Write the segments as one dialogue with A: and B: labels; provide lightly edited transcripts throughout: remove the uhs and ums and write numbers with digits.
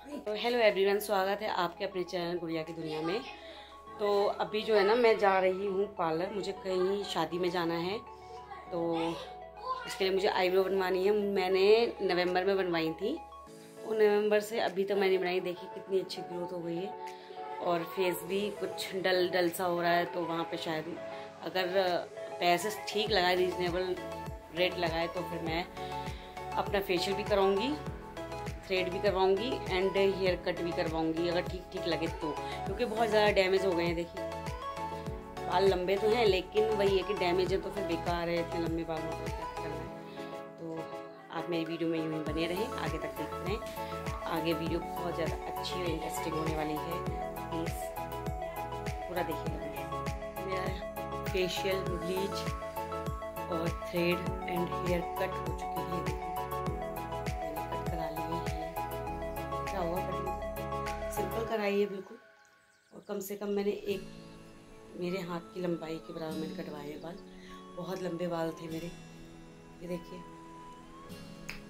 A: तो hello everyone, स्वागत है आपके अपने चैनल गुड़िया की दुनिया में। तो अभी जो है ना, मैं जा रही हूँ पार्लर। मुझे कहीं शादी में जाना है, तो इसके लिए मुझे आईब्रो बनवानी है। मैंने नवंबर में बनवाई थी, तो नवंबर से अभी तक मैंने बनाई। देखी कितनी अच्छी ग्रोथ हो गई है, और फेस भी कुछ डल डल सा हो रहा है। तो वहाँ पे शायद अगर पैसे ठीक लगाए, रीजनेबल रेट लगाए, तो फिर मैं अपना फेशियल भी कराऊंगी, थ्रेड भी करवाऊंगी एंड हेयर कट भी करवाऊंगी, अगर ठीक ठीक लगे तो। क्योंकि बहुत ज़्यादा डैमेज हो गए हैं। देखिए, बाल लंबे तो हैं, लेकिन वही है कि डैमेज है, तो फिर बेकार है इतने लंबे बालों का क्या करना है। तो आप मेरी वीडियो में यूँ ही बने रहें, आगे तक देखते रहें। आगे वीडियो बहुत ज़्यादा अच्छी और इंटरेस्टिंग होने वाली है, प्लीज़ पूरा देखिएगा। मेरा फेशियल, ब्लीच और थ्रेड एंड हेयर कट हो चुके हैं। मैंने कट करा लिए हैं, क्या हुआ पड़ेगा, सिंपल कराई है बिल्कुल। और कम से कम मैंने मेरे हाथ की लंबाई के बराबर मैंने कटवाए हैं बाल। बहुत लंबे बाल थे मेरे। ये देखिए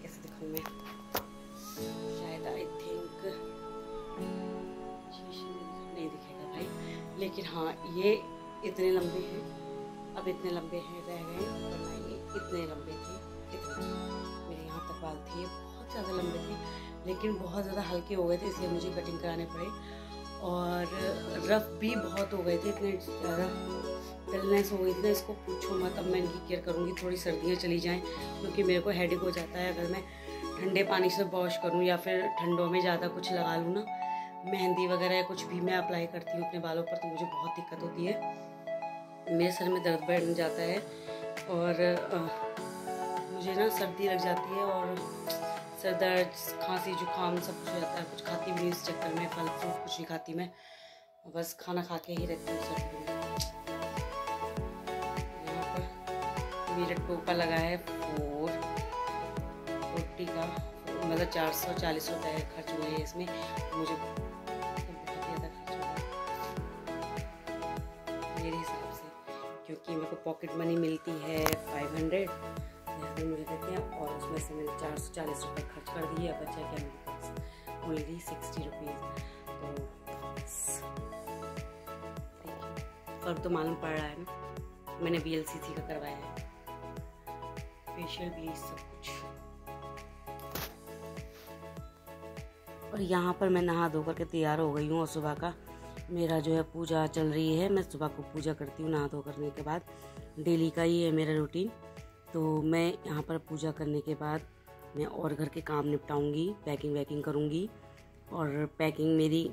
A: कैसे दिखाऊं मैं, शायद आई थिंक नहीं दिखेगा भाई, लेकिन हाँ ये इतने लंबे हैं। अब इतने लंबे हैं रह गए, वरना ये इतने लंबे थे। इतने मेरे यहाँ तक बाल थे, बहुत ज़्यादा लंबे थे, लेकिन बहुत ज़्यादा हल्के हो गए थे, इसलिए मुझे कटिंग कराने पड़े। और रफ भी बहुत हो गए थे, इतने ज़्यादा डलनेस हो गई थी ना, इसको पूछो मत। अब मैं इनकी केयर करूँगी, थोड़ी सर्दियाँ चली जाएँ, क्योंकि मेरे को हेडेक हो जाता है अगर मैं ठंडे पानी से वॉश करूँ या फिर ठंडों में ज़्यादा कुछ लगा लूँ ना, मेहंदी वगैरह या कुछ भी मैं अप्लाई करती हूँ अपने बालों पर, तो मुझे बहुत दिक्कत होती है। मेरे सर में दर्द बढ़ जाता है, और मुझे ना सर्दी लग जाती है, और सर दर्द, खांसी, जुकाम सब कुछ हो जाता है। कुछ खाती भी नहीं इस चक्कर में, फल फ्रूट कुछ नहीं खाती मैं, बस खाना खा के ही रहती हूँ सर्दी में। यहाँ पर मेरा टोपा लगा है 440 का, मतलब 440 रुपये खर्च हुए हैं इसमें। मुझे बहुत ज़्यादा खर्च हुआ मेरे हिसाब से, क्योंकि मेरे को पॉकेट मनी मिलती है 500 मुझे देते हैं, और उसमें से मैंने 440 रुपये खर्च कर दिए। अब बचा क्या मेरे पास, ओनली 60 रुपीज़। तो फर्क तो मालूम पड़ रहा है ना। मैंने BLCC का करवाया है, फेशियल, ब्लीच, सब कुछ। और यहाँ पर मैं नहा धो करके तैयार हो गई हूँ, और सुबह का मेरा जो है पूजा चल रही है। मैं सुबह को पूजा करती हूँ नहा धो करने के बाद, डेली का ही है मेरा रूटीन। तो मैं यहाँ पर पूजा करने के बाद मैं और घर के काम निपटाऊंगी, पैकिंग वैकिंग करूँगी, और पैकिंग मेरी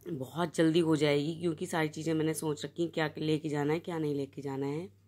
A: बहुत जल्दी हो जाएगी, क्योंकि सारी चीज़ें मैंने सोच रखी हैं, क्या लेके जाना है क्या नहीं लेके जाना है।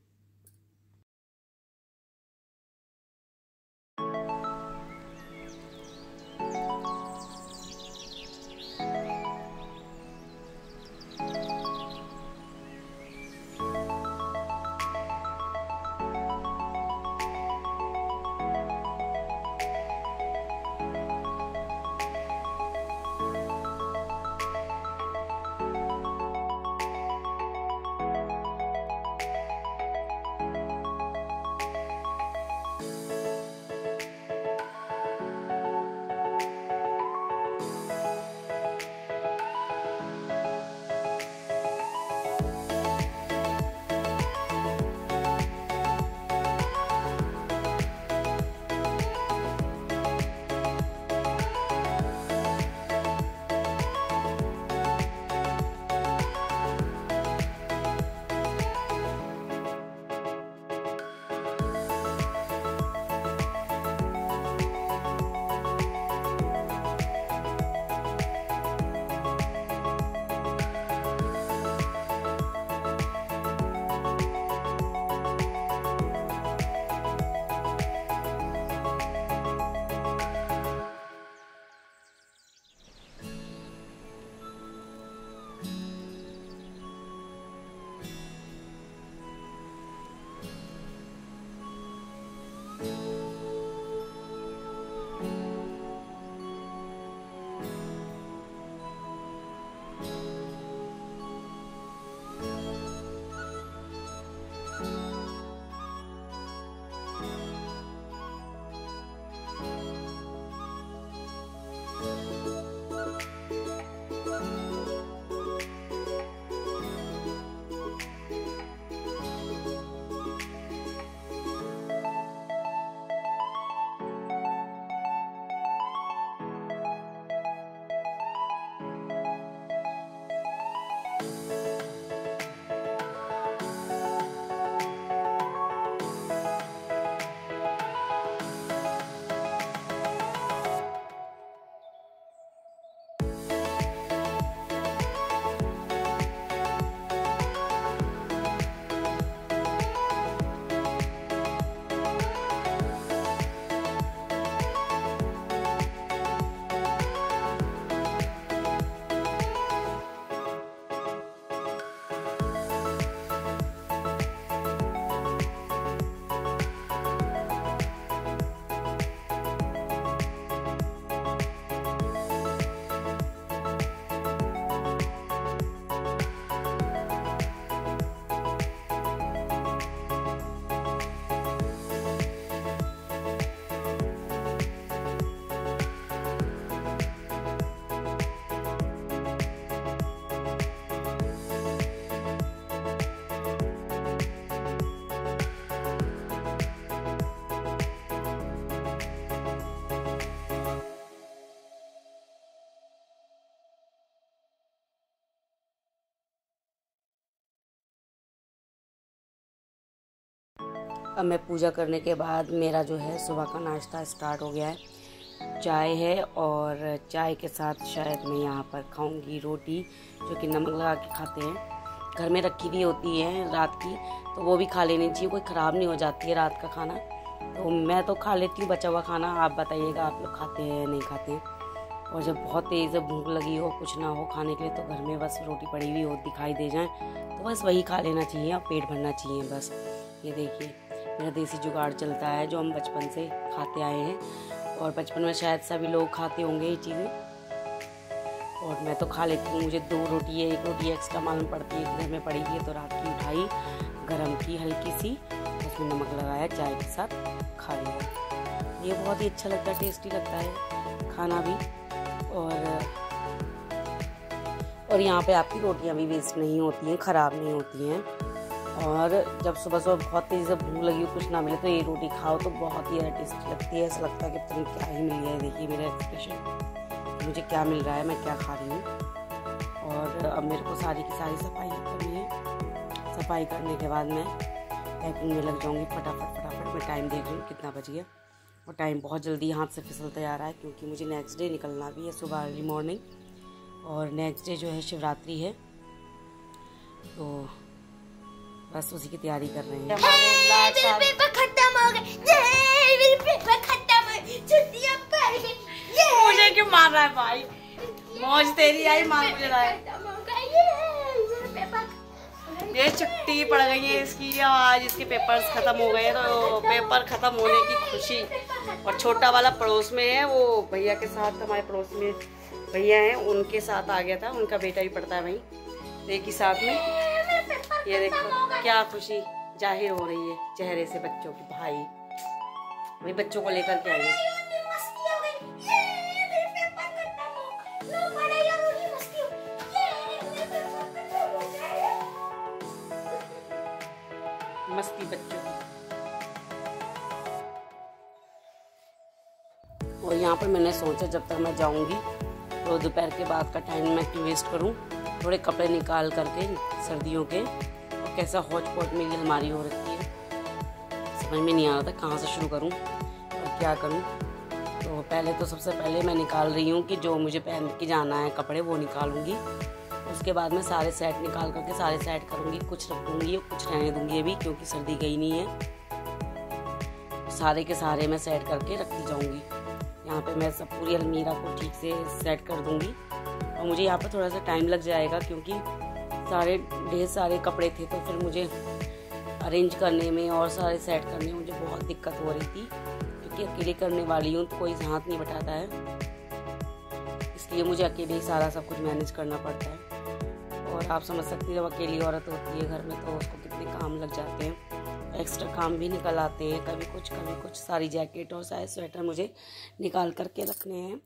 A: अब मैं पूजा करने के बाद मेरा जो है सुबह का नाश्ता स्टार्ट हो गया है। चाय है और चाय के साथ शायद मैं यहाँ पर खाऊंगी रोटी, जो कि नमक लगा के खाते हैं। घर में रखी भी होती है रात की, तो वो भी खा लेनी चाहिए, कोई ख़राब नहीं हो जाती है रात का खाना। तो मैं तो खा लेती हूँ बचा हुआ खाना। आप बताइएगा आप लोग खाते हैं या नहीं खाते हैं। और जब बहुत तेज़ भूख लगी हो, कुछ ना हो खाने के लिए, तो घर में बस रोटी पड़ी हुई हो दिखाई दे जाए तो बस वही खा लेना चाहिए और पेट भरना चाहिए बस। ये देखिए मेरा देसी जुगाड़ चलता है जो हम बचपन से खाते आए हैं, और बचपन में शायद सभी लोग खाते होंगे ये चीज़ें, और मैं तो खा लेती हूँ। मुझे 2 रोटी है, 1 रोटी एक्स्ट्रा मालूम पड़ती है, घर में पड़ी हुई है तो रात की उठाई, गरम की हल्की सी, उसमें नमक लगाया, चाय के साथ खा लिया। ये बहुत ही अच्छा लगता है, टेस्टी लगता है खाना भी। और यहाँ पे आपकी रोटियाँ भी वेस्ट नहीं होती हैं, ख़राब नहीं होती हैं। और जब सुबह सुबह बहुत तेज़ी से भूख लगी हो, कुछ ना मिले, तो ये रोटी खाओ तो बहुत ही ज़्यादा टेस्टी लगती है। ऐसा लगता है कि पता नहीं क्या ही मिल गया है। देखिए मेरा एक्सप्रेशन, मुझे क्या मिल रहा है, मैं क्या खा रही हूँ। और अब मेरे को सारी की सारी सफाई करनी है। सफाई करने के बाद मैं पैकिंग में लग जाऊँगी फटाफट। मैं टाइम देख रही हूँ कितना बज गया, और टाइम बहुत जल्दी हाथ से फिसलता जा रहा है, क्योंकि मुझे नेक्स्ट डे निकलना भी है सुबह अर्ली मॉर्निंग। और नेक्स्ट डे जो है शिवरात्रि है, तो बस उसी की तैयारी कर रहे हैं। मुझे क्यों मार रहा है भाई? मौज तेरी आई, मार मुझे रहा है। ये छुट्टी पड़ गई है इसकी, आज इसके पेपर्स खत्म हो गए, तो पेपर खत्म होने की खुशी। और छोटा वाला पड़ोस में है, वो भैया के साथ, हमारे पड़ोस में भैया हैं, उनके साथ आ गया था। उनका बेटा भी पढ़ता है वहीं एक ही साथ में। ये देखो क्या खुशी जाहिर हो रही है चेहरे से बच्चों की। भाई बच्चों को लेकर के आए। मस्ती बच्चों की। और यहाँ पर मैंने सोचा जब तक मैं जाऊँगी तो दोपहर के बाद का टाइम मैं क्यों वेस्ट करूँ, थोड़े कपड़े निकाल करके सर्दियों के। और कैसा हौच पौच मेरी अलमारी हो रखी है, समझ में नहीं आ रहा था कहाँ से शुरू करूँ और क्या करूँ। तो पहले तो सबसे पहले मैं निकाल रही हूँ कि जो मुझे पहन के जाना है कपड़े वो निकालूंगी। उसके बाद मैं सारे सेट निकाल करके सारे सेट करूँगी, कुछ रख दूँगी कुछ रहने दूँगी अभी, क्योंकि सर्दी गई नहीं है। सारे के सारे मैं सेट करके रखती जाऊँगी। यहाँ पे मैं सब पूरी अलमीरा को ठीक से सेट कर दूँगी। और मुझे यहाँ पर थोड़ा सा टाइम लग जाएगा, क्योंकि ढेर सारे कपड़े थे, तो फिर मुझे अरेंज करने में और सारे सेट करने में मुझे बहुत दिक्कत हो रही थी, क्योंकि अकेले करने वाली हूँ तो कोई हाथ नहीं बटाता है, इसलिए मुझे अकेले ही सारा सब कुछ मैनेज करना पड़ता है। और आप समझ सकती हैं जब अकेली औरत होती है घर में तो उसको कितने काम लग जाते हैं, एक्स्ट्रा काम भी निकल आते हैं, कभी कुछ। सारी जैकेट और सारे स्वेटर मुझे निकाल करके रखने हैं।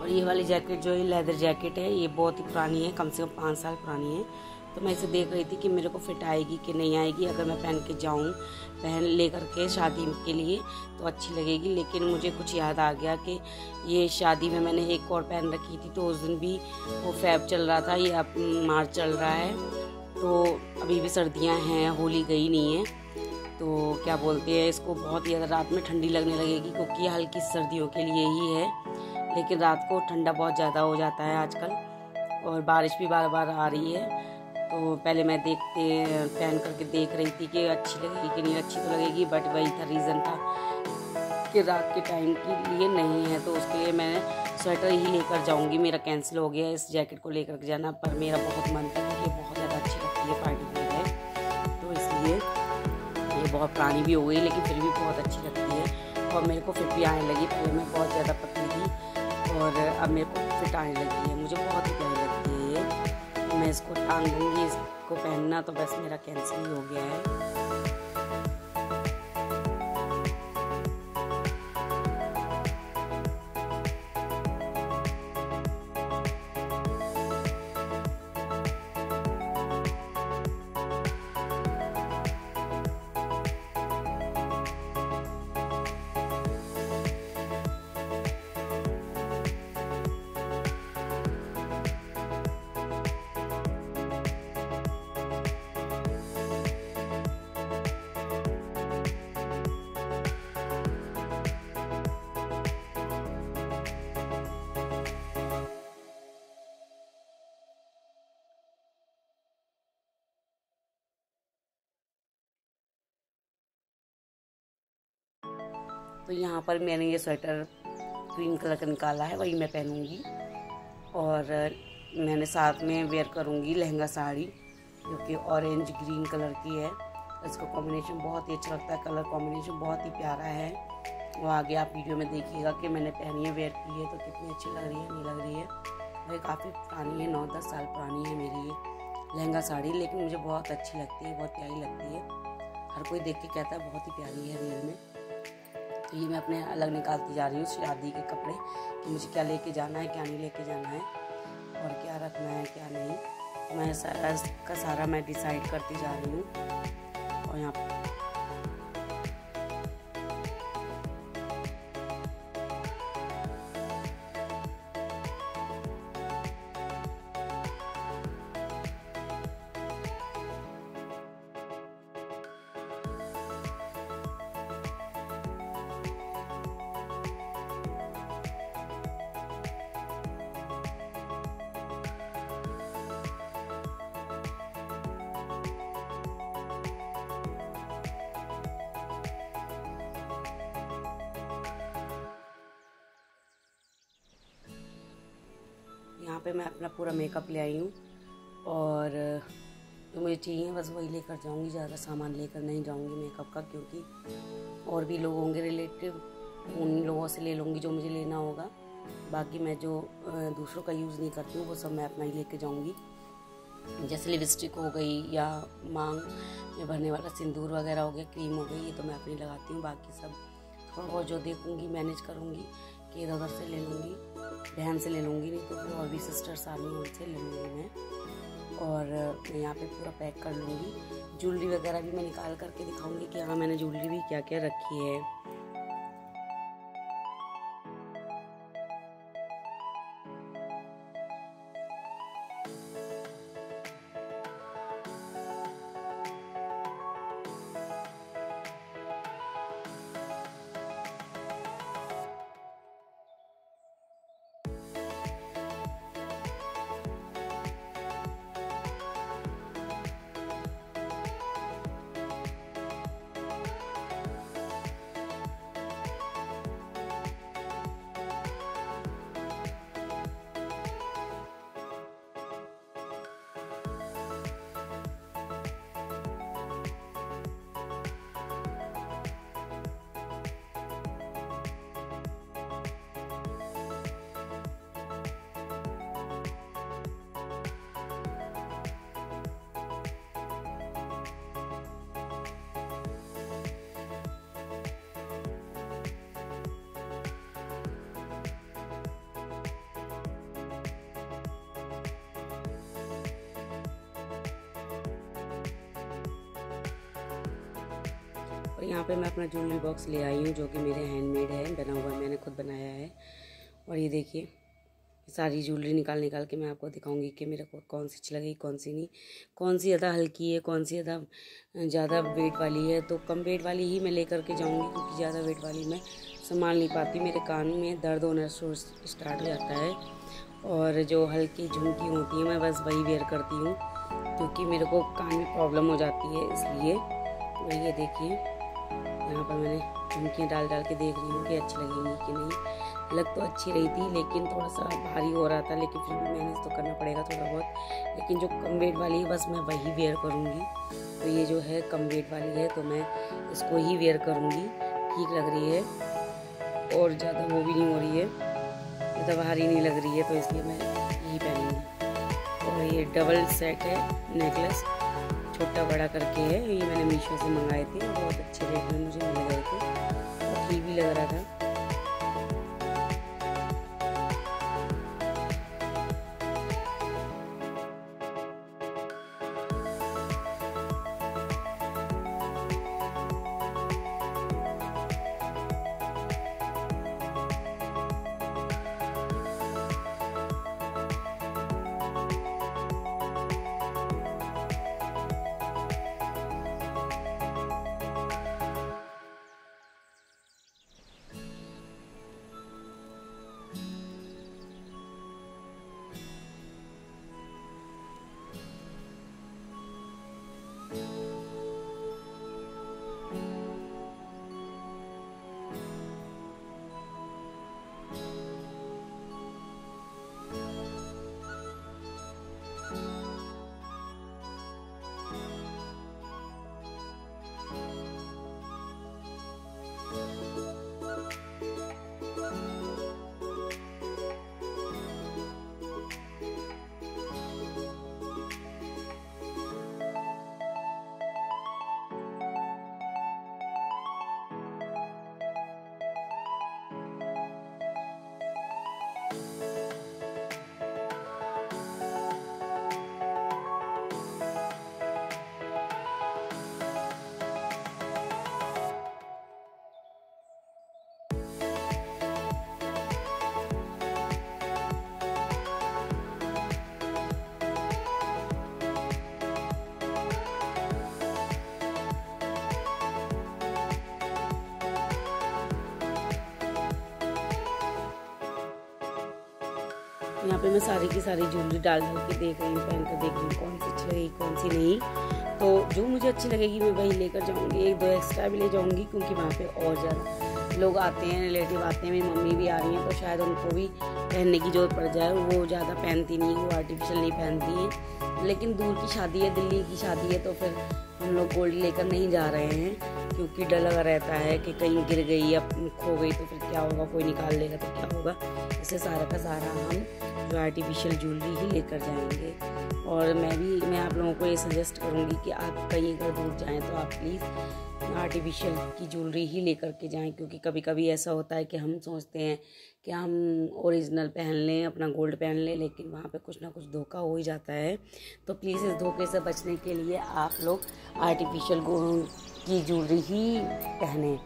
A: और ये वाली जैकेट जो है लेदर जैकेट है, ये बहुत ही पुरानी है, कम से कम 5 साल पुरानी है। तो मैं इसे देख रही थी कि मेरे को फिट आएगी कि नहीं आएगी, अगर मैं पहन के जाऊँ पहन ले करके शादी के लिए तो अच्छी लगेगी। लेकिन मुझे कुछ याद आ गया कि ये शादी में मैंने एक और पहन रखी थी, तो उस दिन भी वो फैब चल रहा था, ये अब मार्च चल रहा है, तो अभी भी सर्दियाँ हैं, होली गई नहीं है। तो क्या बोलते हैं इसको, बहुत ज़्यादा रात में ठंडी लगने लगेगी क्योंकि हल्की सर्दियों के लिए ही है, लेकिन रात को ठंडा बहुत ज़्यादा हो जाता है आजकल, और बारिश भी बार बार आ रही है। तो पहले मैं पहन करके देख रही थी कि अच्छी लगेगी कि नहीं, अच्छी तो लगेगी, बट वही था रीज़न था कि रात के टाइम के लिए नहीं है, तो उसके लिए मैं स्वेटर ही लेकर जाऊंगी। मेरा कैंसिल हो गया इस जैकेट को लेकर के जाना, पर मेरा बहुत मन था कि बहुत ज़्यादा अच्छी लगती है, पार्टी वेयर है, तो इसलिए ये बहुत पुरानी भी हो गई लेकिन फिर भी बहुत अच्छी लगती है और मेरे को फिट भी आने लगी। पहले मैं बहुत ज़्यादा पतली थी और अब मेरे को फिट आने लगी है, मुझे बहुत ही प्यारी लगती है ये। मैं इसको टांग दूँगी, इसको पहनना तो बस मेरा कैंसिल ही हो गया है। तो यहाँ पर मैंने ये स्वेटर क्रीम कलर का निकाला है, वही मैं पहनूंगी और मैंने साथ में वेयर करूँगी लहंगा साड़ी जो कि ऑरेंज ग्रीन कलर की है। इसका कॉम्बिनेशन बहुत ही अच्छा लगता है, कलर कॉम्बिनेशन बहुत ही प्यारा है। वो आगे आप वीडियो में देखिएगा कि मैंने पहनी है, वेयर की है, तो कितनी अच्छी लग रही है, नहीं लग रही है। वही काफ़ी पुरानी है, 9-10 साल पुरानी है मेरी ये लहंगा साड़ी, लेकिन मुझे बहुत अच्छी लगती है, बहुत प्यारी लगती है। हर कोई देख के कहता है बहुत ही प्यारी है रियल में। तो ये मैं अपने अलग निकालती जा रही हूँ शादी के कपड़े कि मुझे क्या लेके जाना है, क्या नहीं लेके जाना है और क्या रखना है क्या नहीं। मैं सारा का सारा मैं डिसाइड करती जा रही हूँ। और यहाँ पे मैं अपना पूरा मेकअप ले आई हूँ और जो मुझे चाहिए बस वही लेकर जाऊँगी, ज़्यादा सामान लेकर नहीं जाऊँगी मेकअप का, क्योंकि और भी लोग होंगे रिलेटिव, उन लोगों से ले लूँगी जो मुझे लेना होगा। बाकी मैं जो दूसरों का यूज़ नहीं करती हूँ वो सब मैं अपना ही लेके जाऊँगी। जैसे लिपस्टिक हो गई या मांग में भरने वाला सिंदूर वगैरह हो गया, क्रीम हो गई, ये तो मैं अपनी लगाती हूँ। बाकी सब थोड़ा बहुत जो देखूँगी मैनेज करूँगी कि इधर उधर से ले लूँगी, बहन से ले लूँगी, नहीं तो फिर और भी सिस्टर्स आ रही हैं उनसे ले लूँगी मैं। और मैं यहाँ पे पूरा पैक कर लूँगी। ज्वेलरी वगैरह भी मैं निकाल करके दिखाऊँगी कि हाँ मैंने ज्वेलरी भी क्या क्या रखी है। और यहाँ पे मैं अपना ज्वेलरी बॉक्स ले आई हूँ जो कि मेरे हैंडमेड है, बना हुआ मैंने खुद बनाया है। और ये देखिए सारी ज्वेलरी निकाल के मैं आपको दिखाऊंगी कि मेरे को कौन सी अच्छी लगेगी, कौन सी नहीं, कौन सी ज़्यादा हल्की है, कौन सी ज़्यादा वेट वाली है। तो कम वेट वाली ही मैं लेकर के जाऊंगी क्योंकि ज़्यादा वेट वाली मैं संभाल नहीं पाती, मेरे कान में दर्द होना स्टार्ट हो जाता है। और जो हल्की झुमकी होती है मैं बस वही वेयर करती हूँ क्योंकि मेरे को कान में प्रॉब्लम हो जाती है इसलिए। और ये देखिए यहाँ पर मैंने झुमकियाँ डाल के देख रही हूँ कि अच्छी लगेंगी कि नहीं। लग तो अच्छी रही थी लेकिन थोड़ा सा भारी हो रहा था, लेकिन फिर भी मैनेज तो करना पड़ेगा थोड़ा बहुत। लेकिन जो कम वेट वाली है बस मैं वही वेयर करूँगी। तो ये जो है कम वेट वाली है तो मैं इसको ही वेयर करूँगी, ठीक लग रही है और ज़्यादा वो भी नहीं हो रही है, ज़्यादा भारी नहीं लग रही है, तो इसलिए मैं यही पहनूँगी। और ये डबल सेट है नेकलेस, छोटा बड़ा करके है, ये मैंने मीशो से मंगाए थे, बहुत अच्छे रेट में मुझे मिल गए थे और ठीक भी लग रहा था। यहाँ पे मैं सारी की सारी ज्वेलरी डाल के देख रही हूँ, पहन कर देख रही हूँ कौन सी अच्छी लगेगी कौन सी नहीं। तो जो मुझे अच्छी लगेगी मैं वही लेकर जाऊँगी, 1-2 एक्स्ट्रा भी ले जाऊँगी क्योंकि वहाँ पे और ज़्यादा लोग आते हैं, रिलेटिव आते हैं, मेरी मम्मी भी आ रही हैं तो शायद उनको भी पहनने की ज़रूरत पड़ जाए। वो ज़्यादा पहनती नहीं, वो आर्टिफिशियल नहीं पहनती हैं। लेकिन दूर की शादी है, दिल्ली की शादी है, तो फिर हम लोग गोल्ड लेकर नहीं जा रहे हैं क्योंकि डर लगा रहता है कि कहीं गिर गई या खो गई तो फिर क्या होगा, कोई निकाल लेगा तो क्या होगा। इससे सारा का सारा हम जो आर्टिफिशियल ज्वेलरी ही लेकर जाएंगे। और मैं आप लोगों को ये सजेस्ट करूँगी कि आप कहीं अगर दूर जाएं तो आप प्लीज़ आर्टिफिशियल की ज्वेलरी ही लेकर के जाएं क्योंकि कभी कभी ऐसा होता है कि हम सोचते हैं कि हम ओरिजिनल पहन लें, अपना गोल्ड पहन लें, लेकिन वहाँ पे कुछ ना कुछ धोखा हो ही जाता है। तो प्लीज़ इस धोखे से बचने के लिए आप लोग आर्टिफिशियल गोल्ड की ज्वेलरी ही पहनें।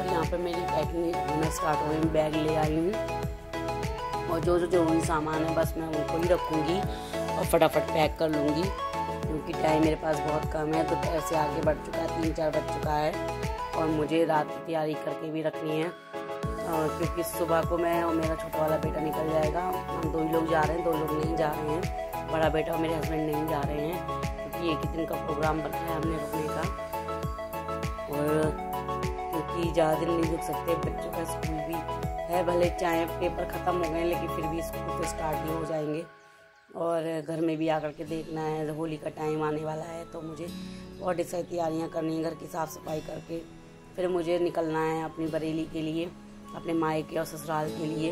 A: यहाँ पर मेरी पैकिंग होना स्टार्ट हो गई, बैग ले आई हूँ और जो जरूरी सामान है बस मैं उनको ही रखूँगी और फटाफट पैक कर लूँगी क्योंकि टाइम मेरे पास बहुत कम है। तो ऐसे आगे बढ़ चुका है, 3-4 बज चुका है और मुझे रात की तैयारी करके भी रखनी है क्योंकि सुबह को मैं और मेरा छोटा वाला बेटा निकल जाएगा। हम 2 ही लोग जा रहे हैं, 2 लोग नहीं जा रहे हैं, बड़ा बेटा और मेरे हस्बैंड नहीं जा रहे हैं क्योंकि एक ही दिन का प्रोग्राम बना है हमने रुकने का। और क्योंकि ज़्यादा दिन नहीं रुक सकते, बच्चों का स्कूल भी है, भले चाहे पेपर ख़त्म हो गए लेकिन फिर भी स्कूल तो स्टार्ट ही हो जाएंगे। और घर में भी आकर के देखना है। होली का टाइम आने वाला है तो मुझे बहुत सारी तैयारियाँ करनी है, घर की साफ़ सफाई करके फिर मुझे निकलना है अपनी बरेली के लिए, अपने मायके और ससुराल के लिए,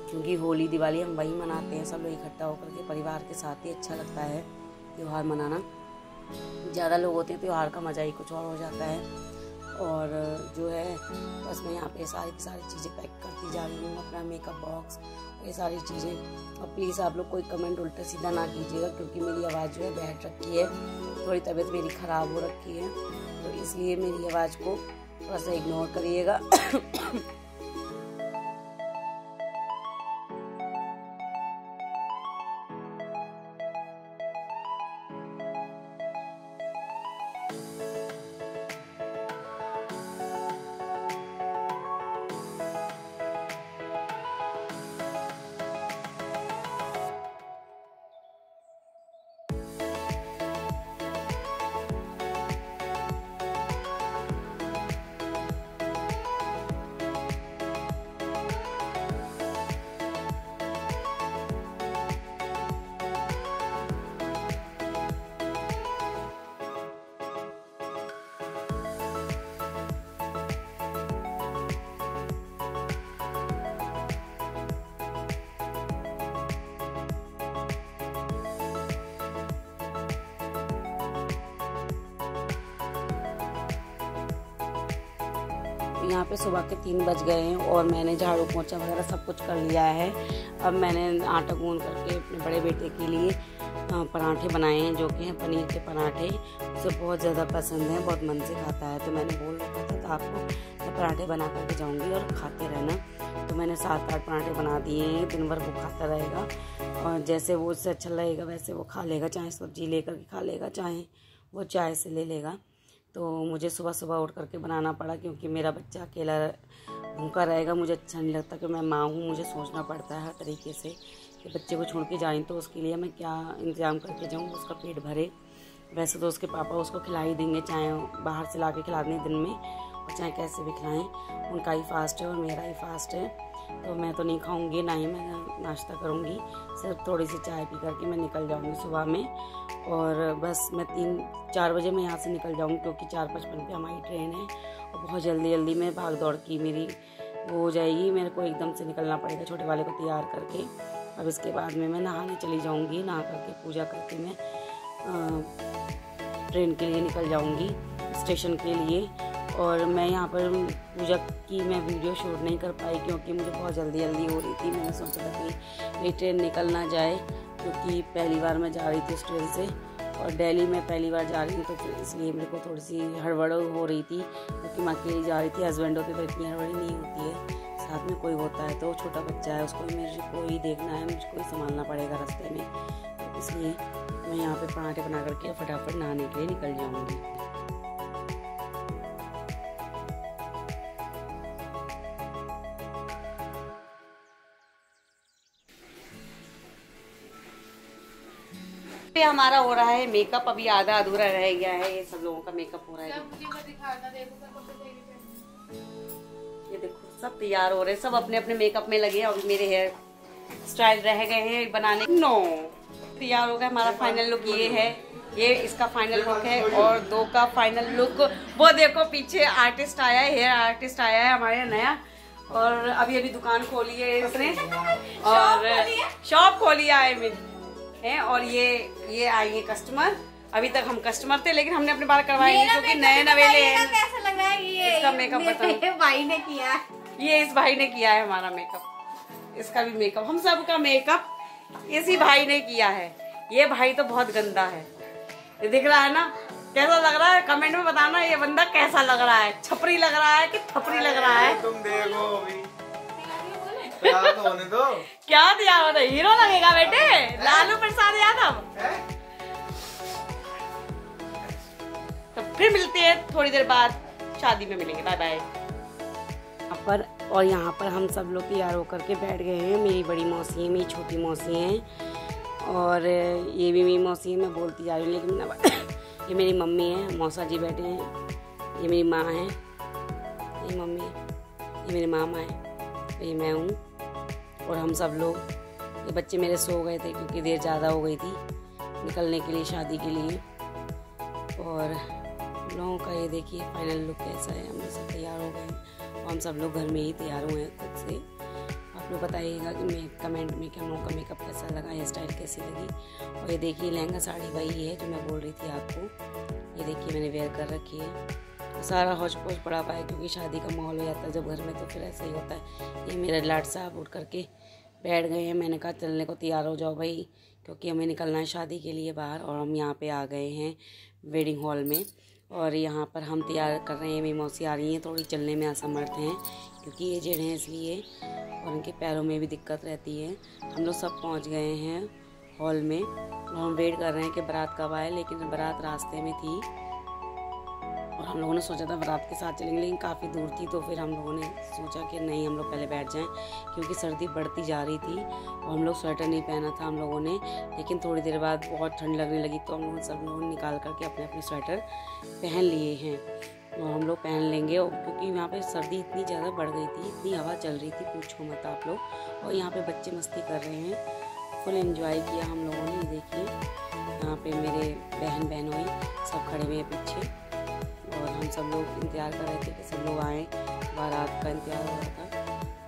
A: क्योंकि होली दिवाली हम वही मनाते हैं सब लोग इकट्ठा होकर के परिवार के साथ ही। अच्छा लगता है त्यौहार मनाना, ज़्यादा लोग होते हैं त्यौहार का मज़ा ही कुछ और हो जाता है। और जो है बस मैं यहाँ पे सारी की सारी चीज़ें पैक करती जा रही हूँ, अपना मेकअप बॉक्स, ये सारी चीज़ें। और प्लीज़ आप लोग कोई कमेंट उल्टा सीधा ना कीजिएगा, क्योंकि मेरी आवाज़ जो है बैठ रखी है, थोड़ी तबीयत मेरी ख़राब हो रखी है, तो इसलिए मेरी आवाज़ को थोड़ा सा इग्नोर करिएगा। यहाँ पे सुबह के 3 बज गए हैं और मैंने झाड़ू पोंछा वगैरह सब कुछ कर लिया है। अब मैंने आटा गूंद करके अपने बड़े बेटे के लिए पराठे बनाए हैं, जो कि हैं पनीर के पराठे। उसे बहुत ज़्यादा पसंद है, बहुत मन से खाता है। तो मैंने बोल रखा था तो आपको मैं पराठे बना करके जाऊँगी और खाते रहना। तो मैंने 7-8 पराठे बना दिए हैं, दिन भर वो खाता रहेगा और जैसे वो उससे अच्छा लगेगा वैसे वो खा लेगा, चाहे सब्जी लेकर के खा लेगा, चाहे वो चाय से ले लेगा। तो मुझे सुबह सुबह उठ करके बनाना पड़ा, क्योंकि मेरा बच्चा अकेला भूखा रहेगा, मुझे अच्छा नहीं लगता कि मैं माँ हूँ, मुझे सोचना पड़ता है हर तरीके से कि बच्चे को छोड़ के जाएँ तो उसके लिए मैं क्या इंतज़ाम करके जाऊँ, उसका पेट भरे। वैसे तो उसके पापा उसको खिला ही देंगे, चाहे बाहर से ला के खिला दें दिन में और चाहे कैसे भी खिलाएँ। उनका ही फास्ट है और मेरा ही फास्ट है, तो मैं तो नहीं खाऊंगी, ना ही मैं नाश्ता करूंगी, सिर्फ थोड़ी सी चाय पी करके मैं निकल जाऊंगी सुबह में। और बस मैं 3-4 बजे मैं यहाँ से निकल जाऊंगी, क्योंकि 4:55 पे हमारी ट्रेन है और बहुत जल्दी जल्दी में भाग दौड़ की मेरी वो हो जाएगी, मेरे को एकदम से निकलना पड़ेगा छोटे वाले को तैयार करके। अब इसके बाद में मैं नहाने चली जाऊँगी, नहा करके पूजा करके मैं ट्रेन के लिए निकल जाऊँगी स्टेशन के लिए। और मैं यहाँ पर पूजा की मैं वीडियो शूट नहीं कर पाई, क्योंकि मुझे बहुत जल्दी हो रही थी। मैंने सोचा था कि मेरी ट्रेन निकल ना जाए, क्योंकि पहली बार मैं जा रही थी इस ट्रेन से और दिल्ली में पहली बार जा रही हूँ, तो फिर इसलिए मेरे को थोड़ी सी हड़बड़ हो रही थी, क्योंकि मैं अकेली जा रही थी। हस्बैंड होते तो इतनी हड़बड़ी नहीं होती है, साथ में कोई होता है तो छोटा बच्चा है, उसको मेरे को ही देखना है, मुझको ही संभालना पड़ेगा रास्ते में। तो इसलिए मैं यहाँ पे पराठे बना करके फटाफट नहाने के लिए निकल जाऊँगी। हमारा हो रहा है मेकअप, अभी आधा अधूरा रह गया है। ये सब लोगों का मेकअप हो रहा है। ये देखो सब तैयार हो रहे हैं, सब अपने अपने मेकअप में लगे हैं। अभी मेरे हेयर स्टाइल रह गए हैं बनाने। तैयार हो गया, हमारा फाइनल लुक ये है। ये इसका फाइनल लुक है और 2 का फाइनल लुक। वो देखो पीछे आर्टिस्ट आया है, हेयर आर्टिस्ट आया है हमारे नया, और अभी दुकान खोली है इसने और शॉप खोली है और ये आएंगे कस्टमर। अभी तक हम कस्टमर थे, लेकिन हमने अपने बाल करवाए नहीं, क्योंकि नए नवेले हैं। कैसा लग रहा है ये? इसका मेकअप बताओ। भाई ने किया है, ये इस भाई ने किया है हमारा मेकअप। इसका भी मेकअप, हम सब का मेकअप इसी भाई ने किया है। ये भाई तो बहुत गंदा है, ये दिख रहा है ना? कैसा लग रहा है कमेंट में बताना, ये बंदा कैसा लग रहा है? छपरी लग रहा है कि थपरी लग रहा है?
B: तुम देखो अभी तो होने दो।
A: क्या दिया होता? हीरो लगेगा बेटे, लालू प्रसाद यादव। तो फिर मिलते हैं थोड़ी देर बाद, शादी में मिलेंगे। Bye bye. और यहाँ पर हम सब लोग तैयार होकर के बैठ गए हैं। मेरी बड़ी मौसी है, मेरी छोटी मौसी है और ये भी मेरी मौसी है। मैं बोलती जा रही हूँ लेकिन ये मेरी मम्मी है। मौसा जी बैठे हैं, ये मेरी माँ है, ये मम्मी है, ये मेरे मामा है, ये मैं हूँ। और हम सब लोग ये बच्चे मेरे सो गए थे क्योंकि देर ज़्यादा हो गई थी निकलने के लिए शादी के लिए। और लोगों का ये देखिए फाइनल लुक कैसा है। हम लोग सब तैयार हो गए और हम सब लोग घर में ही तैयार हुए हैं खुद से। आप लोग बताइएगा कि मैं कमेंट में कि हम लोगों का मेकअप कैसा लगा, हेयर स्टाइल कैसी लगी। और ये देखिए लहंगा साड़ी वही है जो मैं बोल रही थी आपको। ये देखिए मैंने वेयर कर रखी है। सारा हौच पौच पड़ा पाया क्योंकि शादी का माहौल हो जाता है जब घर में, तो फिर ऐसा ही होता है। ये मेरे लाड साहब उठ करके बैठ गए हैं। मैंने कहा चलने को तैयार हो जाओ भाई, क्योंकि हमें निकलना है शादी के लिए बाहर। और हम यहाँ पे आ गए हैं वेडिंग हॉल में और यहाँ पर हम तैयार कर रहे हैं। मेरी मौसी आ रही हैं, थोड़ी चलने में असमर्थ हैं क्योंकि ये जेड़ हैं इसलिए, और उनके पैरों में भी दिक्कत रहती है। हम लोग सब पहुँच गए हैं हॉल में और हम वेट कर रहे हैं कि बारात कब आए, लेकिन बारात रास्ते में थी और हम लोगों ने सोचा था बारात के साथ चलेंगे, लेकिन काफ़ी दूर थी। तो फिर हम लोगों ने सोचा कि नहीं, हम लोग पहले बैठ जाएं क्योंकि सर्दी बढ़ती जा रही थी और हम लोग स्वेटर नहीं पहना था हम लोगों ने। लेकिन थोड़ी देर बाद बहुत ठंड लगने लगी तो हम लोग सब लोगों ने निकाल करके अपने अपने स्वेटर पहन लिए हैं और हम लोग पहन लेंगे। क्योंकि यहाँ पर सर्दी इतनी ज़्यादा बढ़ गई थी, इतनी हवा चल रही थी, पूछो मत आप लोग। और यहाँ पर बच्चे मस्ती कर रहे हैं, फुल एंजॉय किया हम लोगों ने। ये देखिए यहाँ पे मेरे बहनोई सब खड़े हुए पीछे और हम सब लोग इंतज़ार कर रहे थे कि सब लोग आएँ। बारात का इंतज़ार हो रहा था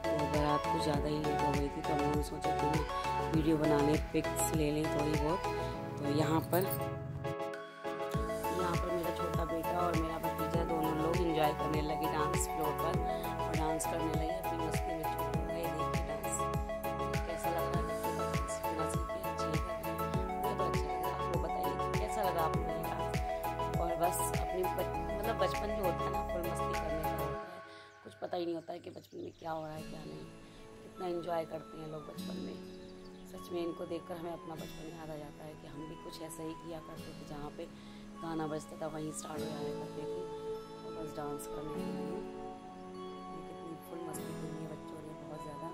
A: तो बारात कुछ ज़्यादा ही लेट हो गई थी, तो हम लोगों ने सोचा कि वीडियो बना लें, पिक्स ले लें थोड़ी बहुत। तो यहाँ पर मेरा छोटा बेटा और मेरा भतीजा दोनों लोग एंजॉय करने लगे डांस फ्लोर पर और डांस करने लगे अपनी मस्ती में। छोड़ गए देखिए डांस कैसा लग रहा है, बहुत अच्छा लगा। आपको बताइए कैसा लगा आपको ये डांस। और बस अपनी मतलब बचपन जो होता है ना, फुल मस्ती करने का होता है, कुछ पता ही नहीं होता है कि बचपन में क्या हो रहा है क्या नहीं। कितना एंजॉय करते हैं लोग बचपन में। सच में इनको देखकर हमें अपना बचपन याद आ जाता है कि हम भी कुछ ऐसा ही किया करते थे, जहाँ पे गाना बजता था वहीं स्टार्ट हो जाया करते थे और बस डांस करने के लिए। कितनी फुल मस्ती की है बच्चों ने, बहुत ज़्यादा।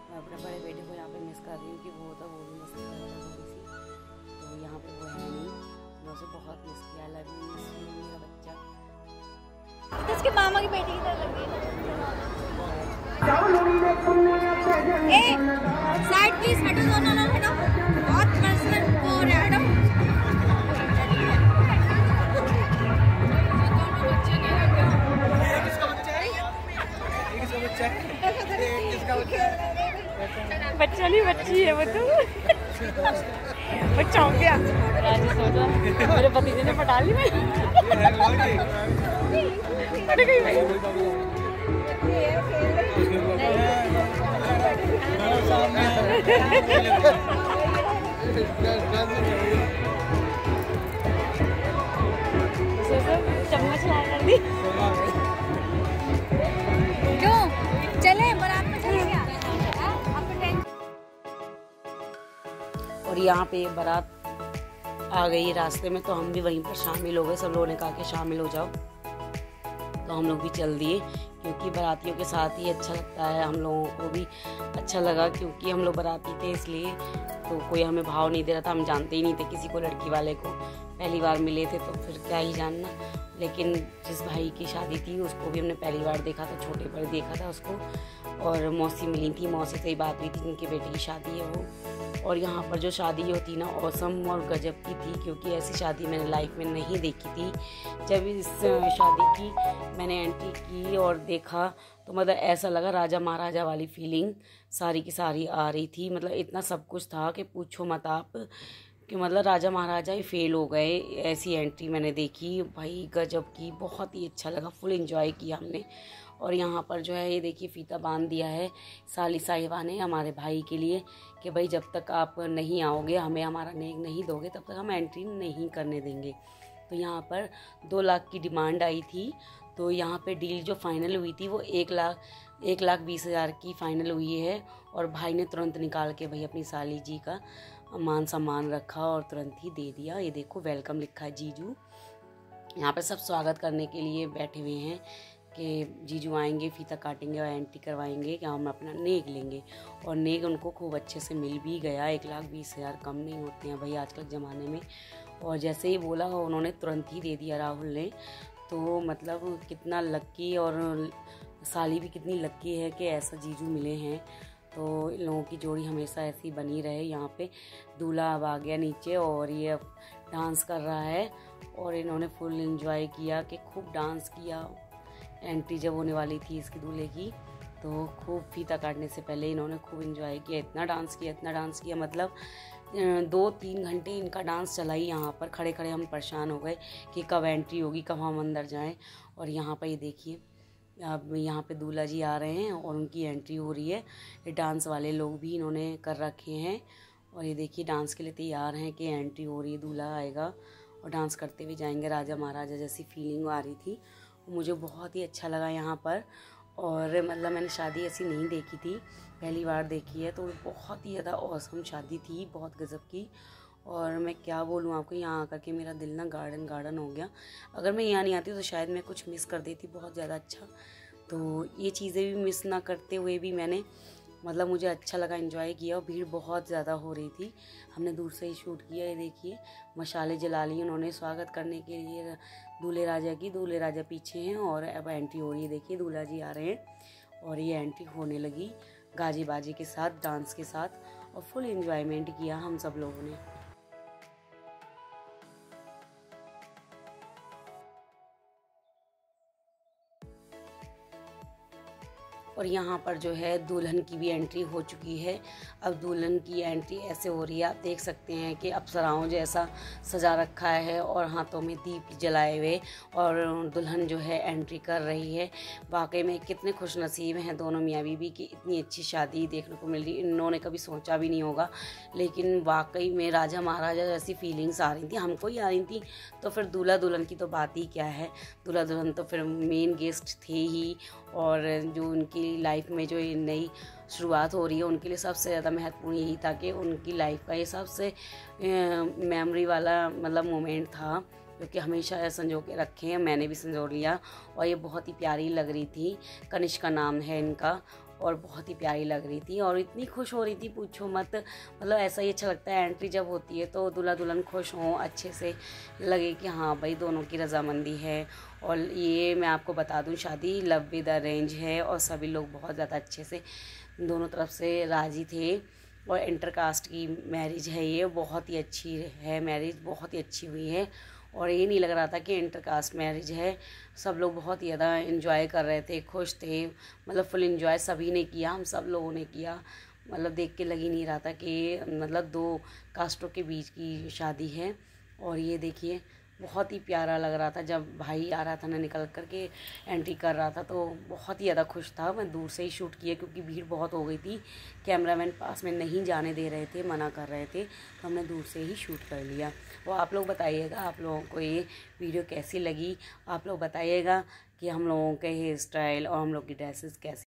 A: मैं अपने बड़े बेटे को यहाँ पे मिस कर रही हूँ कि वो भी मस्ती कर रहा था थोड़ी सी, तो यहाँ पे वो है नहीं। मैं उसे बहुत मिस किया, लव यू मिस मेरा बच्चा।
C: तो उसके मामा की बेटी की तरह लग रही है। साइड प्लीज हटो, दोनों लोग हटो, बहुत पर्सनल हो रहा है, हटो।
A: बच्चा नहीं बच्ची है वो तो। बच्चा हो गया मेरे भतीजे ने पटा ली। चम्मच ला कर दी।
C: क्यों चले बारात में चले क्या?
A: और यहाँ पे बारात आ गई रास्ते में, तो हम भी वहीं पर शामिल हो गए। सब लोगों ने कहा कि शामिल हो जाओ, तो हम लोग भी चल दिए क्योंकि बारातियों के साथ ही अच्छा लगता है। हम लोगों को भी अच्छा लगा क्योंकि हम लोग बाराती थे, इसलिए तो कोई हमें भाव नहीं दे रहा था। हम जानते ही नहीं थे किसी को, लड़की वाले को पहली बार मिले थे तो फिर क्या ही जानना। लेकिन जिस भाई की शादी थी उसको भी हमने पहली बार देखा था, छोटे पर देखा था उसको। और मौसी मिली थी, मौसी से ही बात हुई थी, जिनकी बेटी की शादी है वो। और यहाँ पर जो शादी होती ना, औसम और गजब की थी क्योंकि ऐसी शादी मैंने लाइफ में नहीं देखी थी। जब इस शादी की मैंने एंट्री की और देखा तो मतलब ऐसा लगा राजा महाराजा वाली फीलिंग सारी की सारी आ रही थी। मतलब इतना सब कुछ था कि पूछो मत आप, कि मतलब राजा महाराजा ही फेल हो गए। ऐसी एंट्री मैंने देखी भाई, गजब की, बहुत ही अच्छा लगा, फुल एंजॉय किया हमने। और यहाँ पर जो है ये देखिए फीता बांध दिया है साली साहिबा ने हमारे भाई के लिए कि भाई जब तक आप नहीं आओगे, हमें हमारा नेक नहीं दोगे, तब तक हम एंट्री नहीं करने देंगे। तो यहाँ पर 2 लाख की डिमांड आई थी, तो यहाँ पे डील जो फाइनल हुई थी वो 1,20,000 की फाइनल हुई है। और भाई ने तुरंत निकाल के भाई अपनी साली जी का मान सम्मान रखा और तुरंत ही दे दिया। ये देखो वेलकम लिखा है जीजू। यहाँ पे सब स्वागत करने के लिए बैठे हुए हैं कि जीजू आएंगे, फीता काटेंगे और एंट्री करवाएंगे कि हम अपना नेक लेंगे। और नेक उनको खूब अच्छे से मिल भी गया। 1,20,000 कम नहीं होते हैं भाई आजकल ज़माने में। और जैसे ही बोला उन्होंने तुरंत ही दे दिया राहुल ने। तो मतलब कितना लक्की, और साली भी कितनी लक्की है कि ऐसा जीजू मिले हैं। तो इन लोगों की जोड़ी हमेशा ऐसी बनी रहे। यहाँ पे दूल्हा अब आ गया नीचे और ये अब डांस कर रहा है और इन्होंने फुल एंजॉय किया कि खूब डांस किया। एंट्री जब होने वाली थी इसके दूल्हे की तो खूब फीता काटने से पहले इन्होंने खूब एंजॉय किया, इतना डांस किया मतलब 2-3 घंटे इनका डांस चला ही। यहाँ पर खड़े खड़े हम परेशान हो गए कि कब एंट्री होगी, कब हम अंदर जाएं। और यहाँ पर ये देखिए अब यहाँ पे दूल्हा जी आ रहे हैं और उनकी एंट्री हो रही है। ये डांस वाले लोग भी इन्होंने कर रखे हैं और ये देखिए डांस के लिए तैयार हैं कि एंट्री हो रही है, दूल्हा आएगा और डांस करते हुए जाएंगे। राजा महाराजा जैसी फीलिंग आ रही थी, मुझे बहुत ही अच्छा लगा यहाँ पर। और मतलब मैंने शादी ऐसी नहीं देखी थी, पहली बार देखी है, तो बहुत ही ज़्यादा औसम शादी थी, बहुत गज़ब की। और मैं क्या बोलूँ आपको, यहाँ आकर के मेरा दिल ना गार्डन हो गया। अगर मैं यहाँ नहीं आती तो शायद मैं कुछ मिस कर देती बहुत ज़्यादा अच्छा। तो ये चीज़ें भी मिस ना करते हुए भी मैंने मतलब मुझे अच्छा लगा, एंजॉय किया। और भीड़ बहुत ज़्यादा हो रही थी, हमने दूर से ही शूट किया। ये देखिए मशाले जला ली उन्होंने स्वागत करने के लिए दूल्हे राजा की। दूल्हे राजा पीछे हैं और अब एंट्री हो रही है। देखिए दूल्हा जी आ रहे हैं और ये एंट्री होने लगी गाजी बाजी के साथ, डांस के साथ, और फुल एंजॉयमेंट किया हम सब लोगों ने। और यहाँ पर जो है दुल्हन की भी एंट्री हो चुकी है। अब दुल्हन की एंट्री ऐसे हो रही है, आप देख सकते हैं कि अप्सराओं जैसा सजा रखा है और हाथों में दीप जलाए हुए, और दुल्हन जो है एंट्री कर रही है। वाकई में कितने खुशनसीब हैं दोनों मियाँ बीवी की इतनी अच्छी शादी देखने को मिल रही। इन्होंने कभी सोचा भी नहीं होगा, लेकिन वाकई में राजा महाराजा जैसी फीलिंग्स आ रही थी, हमको ही आ रही थी। तो फिर दूल्हा दुल्हन की तो बात ही क्या है, दूल्हा दुल्हन तो फिर मेन गेस्ट थे ही। और जो उनकी लाइफ में जो ये नई शुरुआत हो रही है उनके लिए सबसे ज़्यादा महत्वपूर्ण यही था कि उनकी लाइफ का ये सबसे मेमोरी वाला मतलब मोमेंट था, क्योंकि हमेशा संजो के रखे हैं। मैंने भी संजो लिया और ये बहुत ही प्यारी लग रही थी। कनिष्का नाम है इनका, और बहुत ही प्यारी लग रही थी और इतनी खुश हो रही थी पूछो मत। मतलब ऐसा ही अच्छा लगता है एंट्री जब होती है तो दूल्हा दुल्हन खुश हों, अच्छे से लगे कि हाँ भाई दोनों की रजामंदी है। और ये मैं आपको बता दूं शादी लव विद अरेंज है और सभी लोग बहुत ज़्यादा अच्छे से दोनों तरफ से राज़ी थे। और इंटरकास्ट की मैरिज है, ये बहुत ही अच्छी है मैरिज, बहुत ही अच्छी हुई है। और ये नहीं लग रहा था कि इंटरकास्ट मैरिज है, सब लोग बहुत ही ज़्यादा एंजॉय कर रहे थे, खुश थे। मतलब फुल एंजॉय सभी ने किया, हम सब लोगों ने किया। मतलब देख के लग ही नहीं रहा था कि मतलब दो कास्टों के बीच की शादी है। और ये देखिए बहुत ही प्यारा लग रहा था जब भाई आ रहा था ना निकल कर के एंट्री कर रहा था, तो बहुत ही ज़्यादा खुश था। मैं दूर से ही शूट किया क्योंकि भीड़ बहुत हो गई थी, कैमरामैन पास में नहीं जाने दे रहे थे, मना कर रहे थे, तो हमने दूर से ही शूट कर लिया। वो आप लोग बताइएगा आप लोगों को ये वीडियो कैसी लगी, आप लोग बताइएगा कि हम लोगों के हेयर स्टाइल और हम लोग की ड्रेसेस कैसी